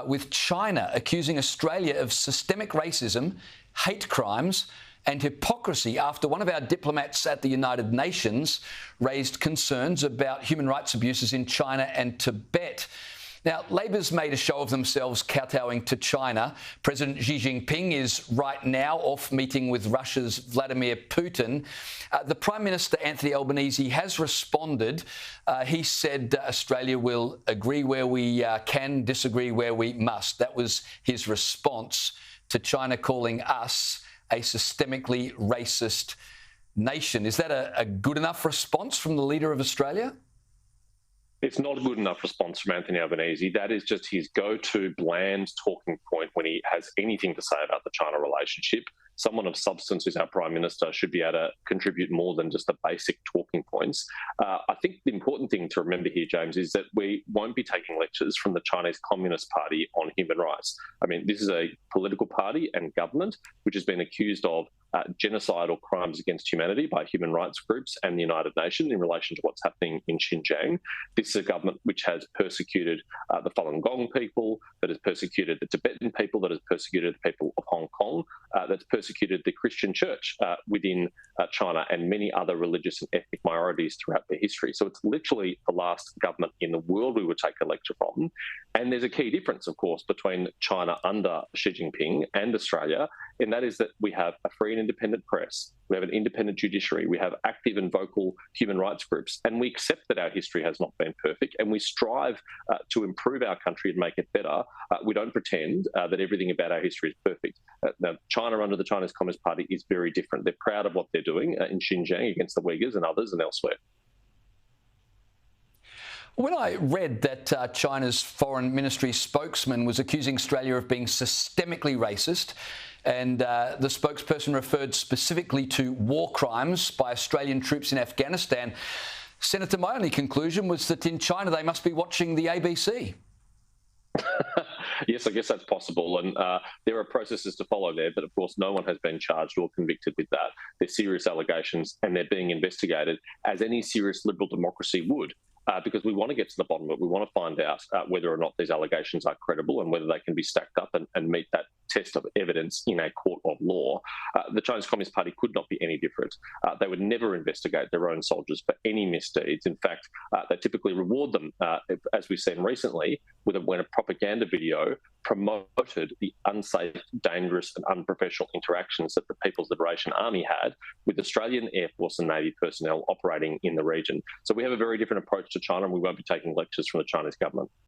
with China accusing Australia of systemic racism, hate crimes and hypocrisy after one of our diplomats at the United Nations raised concerns about human rights abuses in China and Tibet. Now, Labor's made a show of themselves kowtowing to China. President Xi Jinping is right now off meeting with Russia's Vladimir Putin. The Prime Minister, Anthony Albanese, has responded. He said Australia will agree where we can, disagree where we must. That was his response to China calling us a systemically racist nation. Is that a good enough response from the leader of Australia? It's not a good enough response from Anthony Albanese. That is just his go-to bland talking point when he has anything to say about the China relationship. Someone of substance who's our Prime Minister should be able to contribute more than just the basic talking points. I think the important thing to remember here, James, is that we won't be taking lectures from the Chinese Communist Party on human rights. I mean, this is a political party and government which has been accused of genocidal crimes against humanity by human rights groups and the United Nations in relation to what's happening in Xinjiang. This is a government which has persecuted the Falun Gong people, that has persecuted the Tibetan people, that has persecuted the people of Hong Kong, that's persecuted the Christian church within China and many other religious and ethnic minorities throughout their history. So it's literally the last government in the world we would take a lecture from. And there's a key difference, of course, between China under Xi Jinping and Australia, and that is that we have a free and independent press, we have an independent judiciary, we have active and vocal human rights groups, and we accept that our history has not been perfect, and we strive to improve our country and make it better. We don't pretend that everything about our history is perfect. Now, China under the Chinese Communist Party is very different. They're proud of what they're doing in Xinjiang against the Uyghurs and others and elsewhere. When I read that China's foreign ministry spokesman was accusing Australia of being systemically racist, and the spokesperson referred specifically to war crimes by Australian troops in Afghanistan, Senator, my only conclusion was that in China they must be watching the ABC. Yes, I guess that's possible. And there are processes to follow there. But of course, no one has been charged or convicted with that. They're serious allegations and they're being investigated as any serious liberal democracy would. Because we want to get to the bottom of it. We want to find out whether or not these allegations are credible and whether they can be stacked up and meet that test of evidence in a court of law. The Chinese Communist Party could not be any different. They would never investigate their own soldiers for any misdeeds. In fact, they typically reward them, as we've seen recently, when a propaganda video promoted the unsafe, dangerous and unprofessional interactions that the People's Liberation Army had with Australian Air Force and Navy personnel operating in the region. So we have a very different approach to China, and we won't be taking lectures from the Chinese government.